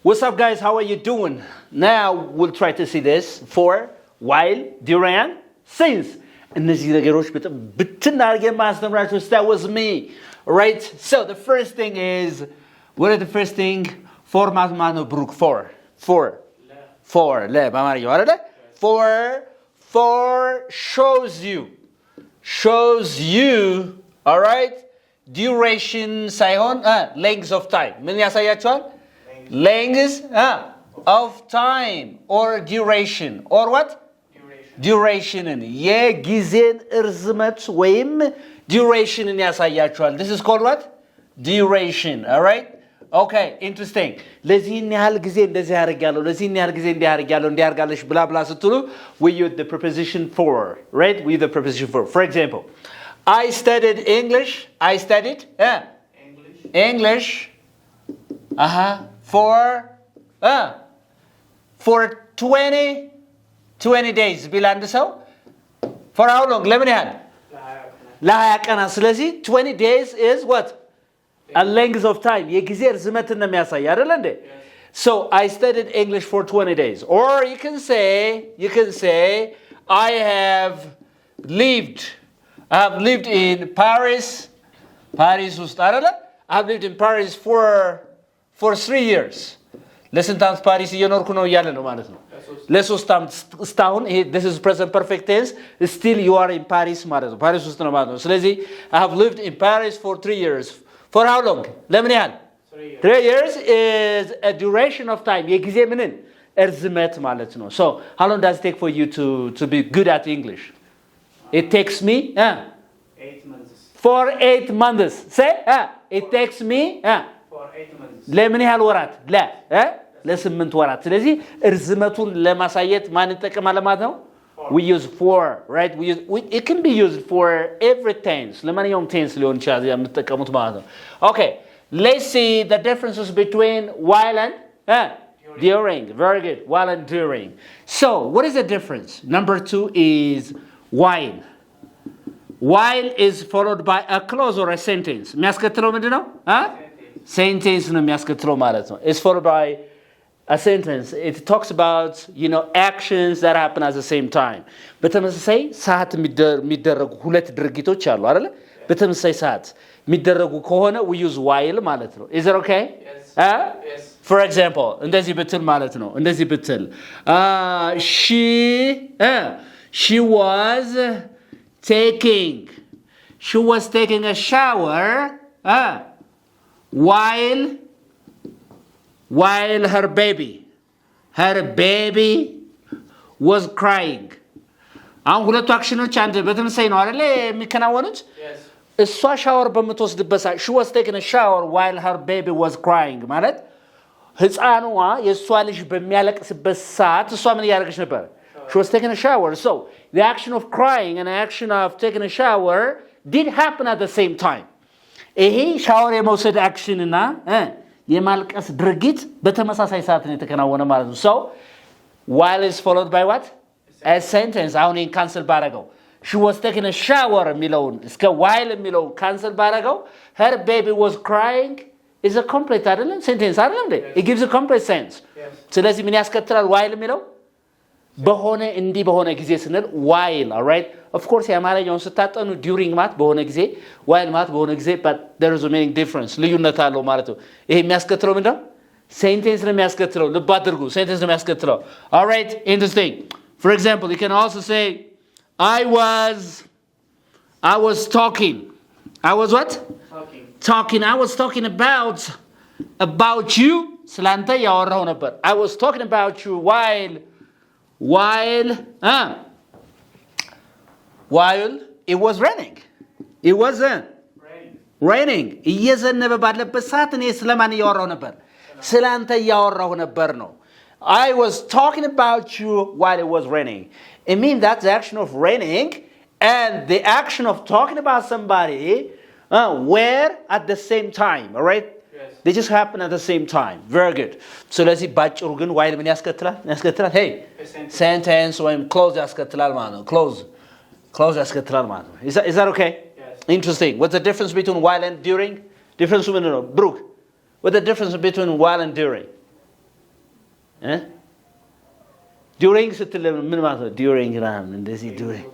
What's up, guys? How are you doing? Now we'll try to see this for while, during, since. እነዚህ ነገሮች ብትናርገ ማስተምራችሁ stay with me. Right? So the first thing is, what is the first thing? For ማስማት ነው ብሩክ for በአማርኛው አይደለ? For shows you, all right? Duration ሳይሆን length of time. ምን ያሳያችኋል? Length of time or duration or what? Durationን የጊዜን እርዝመት ወይም durationን ያሳያችኋል. This is called what? Duration. All right? Okay, interesting. ለዚህን ያህል ጊዜ እንደዚህ ያደርጋለሁ ለዚህን ያህል ጊዜ እንዲህ ያደርጋለሁ እንዲህ ያደርጋለሽ ብላ ብላ ስትሉ we use the preposition for, right? We use the preposition for. For example, I studied English. I studied English. For 20 days. ቢል አንድ ሰው for how long? ለምን ያህል? ለ20 ቀናት። ስለዚህ 20 days is what? A length of time. የጊዜ ርዝመትን ነው የሚያሳይ አይደል እንዴ? So I studied English for 20 days. Or you can say I have lived in Paris ውስጥ አይደል? I have lived in Paris for 3 years. ለስንት ዓመት ፓሪስ እየኖርኩ ነው እያለ ነው ማለት ነው። ለሶስት ዓመት እስካሁን ይሄ this is present perfect tense, still you are in Paris ማለት ነው። ፓሪስ ውስጥ ነው ማለት ነው። ስለዚህ I have lived in Paris for 3 years. For how long? ለምን ያህል? 3 years is a duration of time. የጊዜ ምንን እርዝመት ማለት ነው። So how long does it take for you to be good at English? It takes me 8 months. For 8 months. Say it takes me For 8 months. ለምን ያህል ወራት? ለ8 ወራት። ስለዚህ እርዝመቱን ለማሳየት ማን እንጠቀማለን ማለት ነው? We use for, right? It can be used for every tense. ለማንኛውም tense ሊሆን ይችላል የምትጠቀሙት ማለት ነው። Okay, let's see the differences between while and during. Very good. While and during. So, what is the difference? Number 2 is while. While is followed by a clause or a sentence. የሚያስከትለው ምንድነው? Sentence ነው የሚያስከትለው ማለት ነው. It's followed by a sentence. It talks about, actions that happen at the same time. በተመሳሳይ ሰዓት የሚደረጉ ሁለት ድርጊቶች አሉ አይደል? በተመሳሳይ ሰዓት የሚደረጉ ከሆነ we use while ማለት ነው. Is it okay? Yes. For example, እንደዚህ ብትል ማለት ነው. እንደዚህ ብትል she was taking a shower while her baby was crying. አሁን ሁለቱ አክሽኖች አንድ በተመሳሳይ ነው አይደል የሚከናወኑት? እሷ ሻወር በምትወስድበት ሰዓት she was taking a shower while her baby was crying ማለት ህፃኗ የእሷ ልጅ በሚያለቅስበት ሰዓት እሷ ምን እያደረገች ነበር? She was taking a shower. So the action of crying and the action of taking a shower did happen at the same time. ይሄ ሻወር የመውሰድ አክሽን እና የማልቀስ ድርጊት በተመሳሳይ ሰዓት ነው የተከናወነ ማለት ነው። So while is followed by what? A sentence. አሁን ይሄን ካንሰል ባረገው she was taking a shower የሚለውን እስከ while የሚለውን ካንሰል ባረገው her baby was crying is a complete አይደለም sentence አይደለም እንዴ? It gives a complete sense. ስለዚህ ምን ያስከትላል while የሚለው በሆነ እንዲህ በሆነ ጊዜ ስንል while. All right? Of course የአማርኛውን ስታጠኑ during ማለት በሆነ ጊዜ while ማለት በሆነ ጊዜ, but there is a meaning difference. ልዩነት አለው ማለት ነው። ይሄ የሚያስከትለው ምንድነው? Sentence ነው የሚያስከትለው። ልብ አድርጉ። Sentence ነው የሚያስከትለው. All right? Interesting. For example, you can also say I was talking. I was what? Talking. I was talking about you. ስላንተ ያወራው ነበር. I was talking about you while it was raining. It was raining. እየዘነበ ባለበት ሰዓት እኔ ስለማን ያወራው ነበር? ስላንተ ያወራው ነበር ነው። I was talking about you while it was raining. It means that the action of raining and the action of talking about somebody were at the same time. All right? They just happen at the same time. Very good. So ለዚህ ባጭሩ ግን while ምን ያስከትላል? Hey, sentence ወይም clause ያስከትላል ማለት ነው. Clause ያስከትላል ማለት ነው. Is that okay? Yes. Interesting. What's the difference between while and during? Difference ምንድን ነው? Brooke. What's the difference between while and during? during ስትል ምን ማለት ነው during ራም እንደዚህ during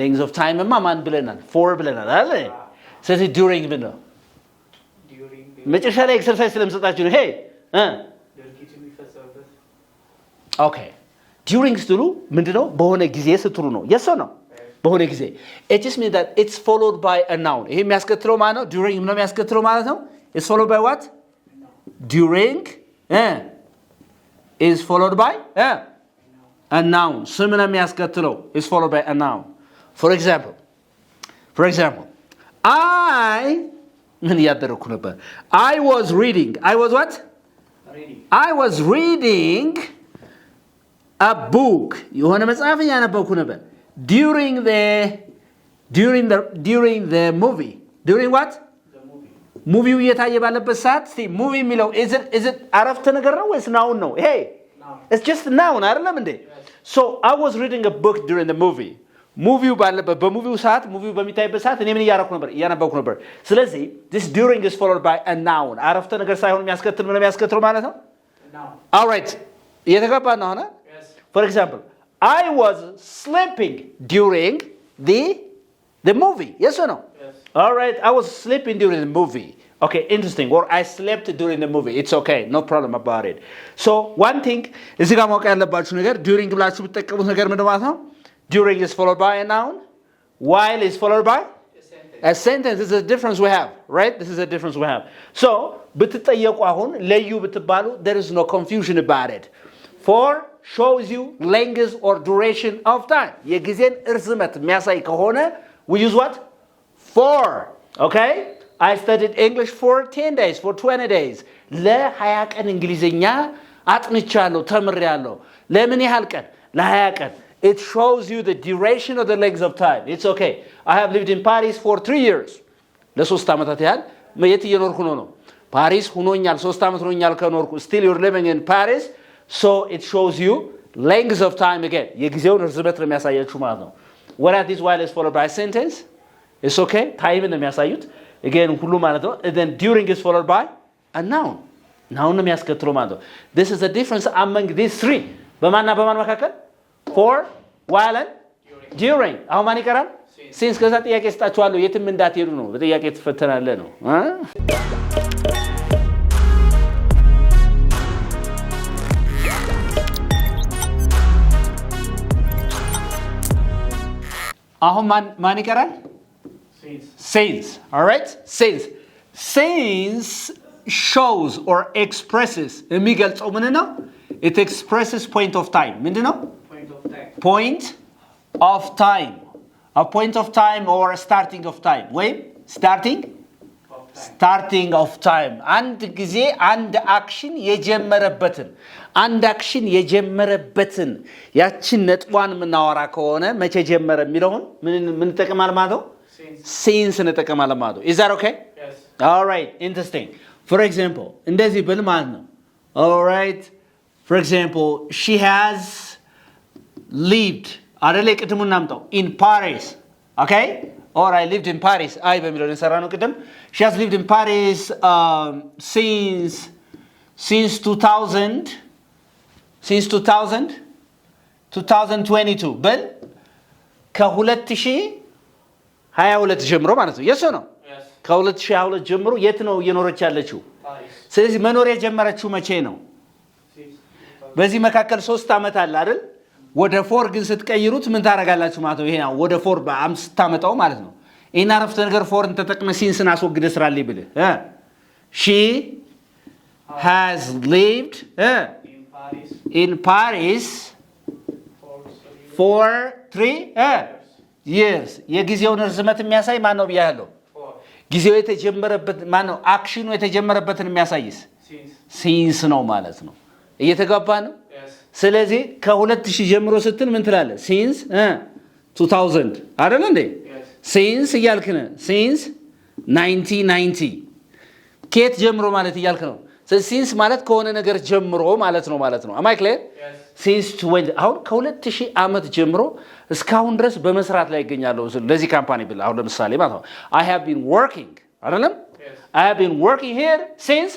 length of time ማን ብለናል for ብለናል አይደል ስለዚህ during ምን ነው መጨረሻ ላይ ኤክሰርሳይዝ ስለምሰጣችሁ ነው hey okay during ስትሉ ምንድነው በሆነ ጊዜ ስትሉ ነው yes or no በሆነ ጊዜ it just means that it's followed by a noun ይሄ የሚያስከትለው ማለት ነው during ምን ነው የሚያስከትለው ማለት ነው it's followed by what during is followed by a noun ስም ነው የሚያስከትለው is followed by a noun for example I ምን ያደረኩ ነበር I was what I was reading a book የሆነ መጽሐፍ ያነበብኩ ነበር during the movie during what ሙቪው እየታየ ባለበት ሰዓት እስቲ ሙቪ የሚለው is it አረፍተ ነገር ነው ወይስ ናውን ነው hey it's just noun አይደለም እንዴ so I was reading a book during the movie ሙቪው ባለበት በሙቪው ሰዓት ሙቪው በሚታይበት ሰዓት እኔ ምን እያነበብኩ ነበር ስለዚህ this during is followed by a noun አረፍተ ነገር ሳይሆን የሚያስከትለው ማለት ነው all right እየተገባ ነው ሆነ for example I was sleeping during the movie yes or no all right I was sleeping during the movie okay interesting or I slept during the movie it's okay no problem about it so one thing እዚህ ጋር ማወቅ ያለባችሁ ነገር during ብላችሁ ብትጠቀሙት ነገር ምንድነው ማለት ነው during is followed by a noun while is followed by a sentence this is a difference we have right this is a difference we have so ብትጠየቁ አሁን ለዩ ብትባሉ there is no confusion about it for shows you length or duration of time የጊዜን እርዝመት የሚያሳይ ከሆነ we use what for okay I studied English for 10 days for 20 days ለ20 ቀን እንግሊዘኛ አጥንቻለሁ ተምሬያለሁ ለምን ያህል ቀን ለ20 ቀን it shows you the duration of the length of time it's okay I have lived in Paris for 3 years ለ3 አመታት ያህል የት እየኖርኩ ነው ፓሪስ ሆኖኛል 3 አመት ሆኖኛል ከኖርኩ still you're living in Paris so it shows you length of time again የጊዜውን ርዝመት ነው የሚያሳያችሁ ማለት ነው whereas this while is followed by a sentence it's okay time ነው የሚያሳዩት again ሁሉ ማለት ነው then during is followed by a noun ነው የሚያስከትለው ማለት ነው this is the difference among these three በማንና በማን መካከል for while and during አሁን ማን ይቀራል since ከዛ ጥያቄ ስጣችኋለሁ የትም እንዳትሄዱ ነው በጥያቄ ተፈተናለ ነው አሁን ማን ይቀራል since all right since shows or expresses የሚገልጸው ምን ነው it expresses point of time ምንድነው point of time a point of time or starting of time wait starting of time አንድ ጊዜ አንድ አክሽን የጀመረበትን ያችን ነጥቧን ምናወራ ከሆነ መቼ ጀመረ የሚለውን ምን ተጠቅማል ማለት ነው since እንጠቀማለ ማለት ነው is that okay yes all right interesting for example እንደዚህ ብል ማለት ነው all right for example she has lived አይደለ ቅድሙን እናምጣው in Paris okay or I lived in Paris I በሚለው እንሰራ ነው ቅድም she has lived in Paris since 2022 በል ከ2022 ጀምሮ ማለት ነው yes or no yes ከ2022 ጀምሮ የት ነው እየኖረች ያለችው Paris ስለዚህ መኖር የጀመረችው መቼ ነው በዚህ መካከል 3 አመት አለ አይደል ወደ 4 ግን ስትቀይሩት ምን ታረጋላችሁ ማለት ነው ይሄ ነው ወደ 4 በ5 ታመጣው ማለት ነው እና አረፍተ ነገር 4 ተጠቅመ ሲንስን አስወግደ ስራልኝ ብለ she has lived in Paris for 3 years የጊዜውን ርዝመት የሚያሳይ ማን ነው ብያለሁ ጊዜው የተጀመረበት ማን ነው አክሽኑ የተጀመረበትን የሚያሳይስ since ነው ማለት ነው እየተጋባ ነው ስለዚህ ከ2000 ጀምሮ ስትል ምን ትላለህ since 2000 አይደል እንዴ since እያልክ ነው since 1990 ከየት ጀምሮ ማለት እያልክ ነው since ማለት ከሆነ ነገር ጀምሮ ማለት ነው am I clear since 20 አሁን ከ2000 አመት ጀምሮ እስካሁን ድረስ በመስራት ላይ ይገኛለሁ ለዚህ ካምፓኒ ብለ አሁን ለምሳሌ ማለት ነው I have been working አይደለም I have been working here since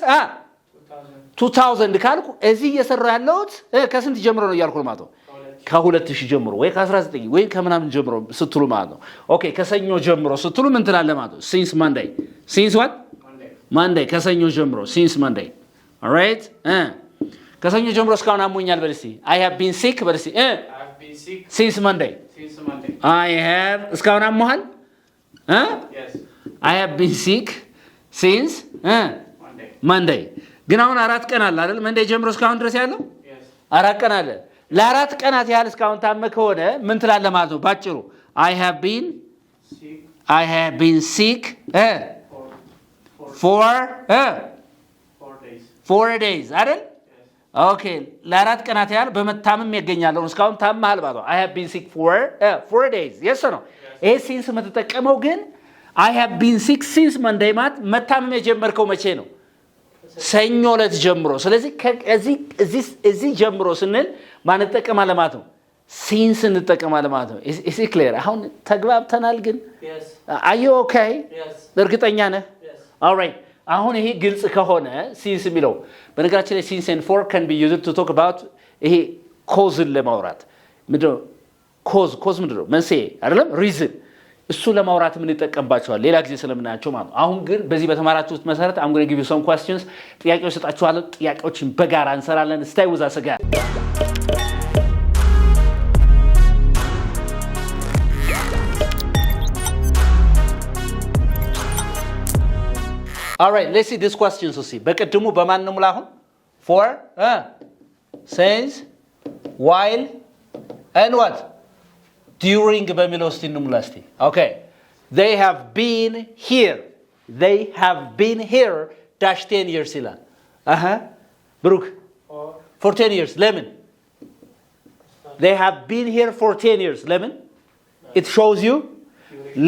2000 ካልኩ እዚህ እየሰራው ያለሁት ከስንት ጀምሮ ነው እያልኩ ማለት ነው ከ2000 ጀምሮ ወይ ከ19 ወይ ከምናምን ጀምሮ ስትሉ ማለት ነው ኦኬ ከሰኞ ጀምሮ ስትሉ ምን ትላለህ ማለት ነው since Monday since what Monday ከሰኞ ጀምሮ since Monday all right ከሰኞ ጀምሮ እስካሁን አሞኛል በል እስቲ I have been sick በል እስቲ I have been sick since Monday I have እስካሁን አሞሃል yes I have been sick since Monday ግን አሁን 4 ቀን አለ አይደል መንዴ ጀምሮ እስካሁን ድረስ ያለው 4 ቀን አለ ለ4 ቀናት ያህል እስካሁን ታመ ከሆነ ምን ትላለህ ማለት ነው ባጭሩ I have been sick for 4 days አይደል ኦኬ ለ4 ቀናት ያህል በመታመም ይገኛለሁ እስካሁን ታመሃል ማለት ነው I have been sick for 4 days yes or no ይሄ ሲንስ መተጠቀመው ግን I have been sick since Monday ማለት መታመም የጀመርከው መቼ ነው ሰኞ ዕለት ጀምሮ ስለዚህ እዚህ ጀምሮ ስንል ማን ተጠቀማለ ማለት ነው ሲንስ እንጠቀማለ ማለት ነው is it clear አሁን ተግባብተናል ግን yes are you okay yes እርግጠኛ ነህ yes all right አሁን ይሄ ግልጽ ከሆነ ሲንስ የሚለው በነገራችን ላይ ሲንስ and for can be used to talk about ይሄ ኮዝን ለማውራት ምንድነው ኮዝ ምንድነው መንስኤ አይደለም reason እሱ ለማውራት ምን ይጠቀምባቸዋል ሌላ ጊዜ ስለምናያቸው ማለት ነው አሁን ግን በዚህ በተማራችሁት መሰረት I'm going to give you some questions ጥያቄዎች ሰጣችኋለሁ ጥያቄዎችን በጋራ እንሰራለን stay with us again all right let's see this question so see በቀድሙ በማን ነው ሙላሁን for since while and what during በሚለው እስቲ እንሙላ እስቲ okay they have been here dash 10 years ይላል ብሩክ for 10 years ለምን they have been here for 10 years ለምን it shows you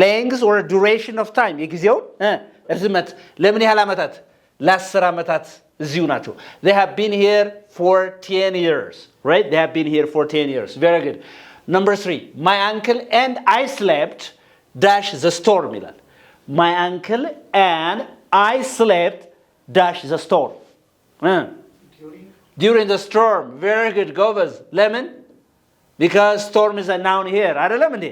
length or duration of time የጊዜው እርዝመት ለምን ያህል አመታት ለ10 አመታት እዚሁ ናቸው they have been here for 10 years right they have been here for 10 years very good number 3 my uncle and I slept dash the storm ይላል my uncle and I slept dash the storm during the storm very good govers lemon because storm is a noun here አይደለም እንዴ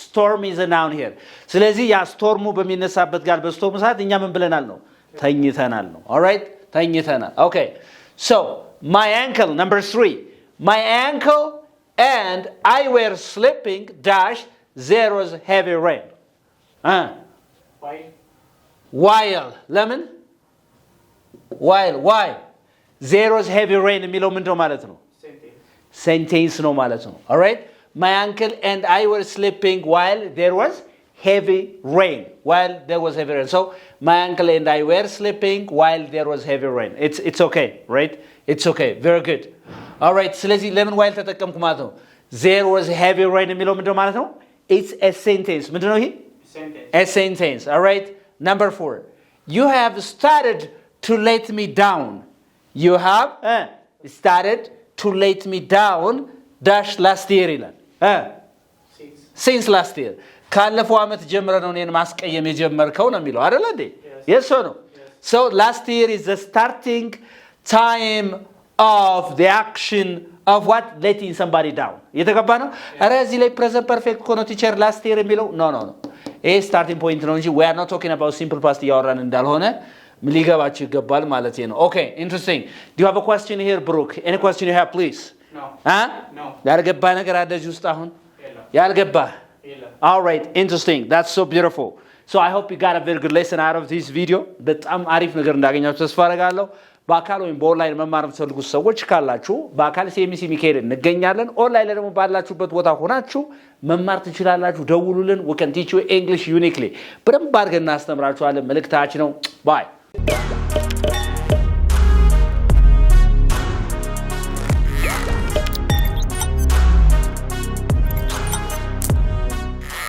storm is a noun here ስለዚህ ያ ስቶርሙ በሚነሳበት ጋር በስቶርሙ ሰዓት እኛ ምን ብለናል ነው ተኝተናል ነው all right ተኝተናል okay so my uncle number 3 my uncle and I were sleeping dash there was heavy rain while lemon why there was heavy rain የሚለው ምንድነው ማለት ነው sentence ነው ማለት ነው all right my uncle and I were sleeping while there was heavy rain so my uncle and I were sleeping while there was heavy rain it's okay right it's okay very good all right ስለዚህ ለምን while ተጠቀምኩ ማለት ነው there was heavy rain የሚለው ምንድነው ማለት ነው it's a sentence ምንድነው ይሄ a sentence all right number 4 you have started to let me down you have started to let me down dash last year ይላል since last year ካለፈው አመት ጀምረ ነው እኔን ማስቀየም የጀመርከው ነው የሚለው አይደል እንዴ yes or no so last year is the starting time of the action of what letting somebody down የተገባ ነው አረ እዚህ ላይ present perfect ኮኖ ቲቸር last year የሚለው no ይሄ starting point ነው እንጂ we are not talking about simple past እያወራን እንዳልሆነ ሊገባችሁ ይገባል ማለት ነው okay interesting do you have a question here Brooke any question you have please no ያልገባ ነገር አለ እዚህ ውስጥ አሁን ያልገባ all right interesting that's so beautiful so I hope you got a very good lesson out of this video በጣም አሪፍ ነገር እንዳገኛችሁ ተስፋ አደርጋለሁ በአካል ወይም በኦንላይን መማር የምትፈልጉ ሰዎች ካላችሁ በአካል ሲኤምሲ ሚካኤል እንገኛለን ኦንላይን ላይ ደግሞ ባላችሁበት ቦታ ሆናችሁ መማር ትችላላችሁ ደውሉልን we can teach you English uniquely በደንብ አድርገን እናስተምራችኋለን መልእክታችን ነው bye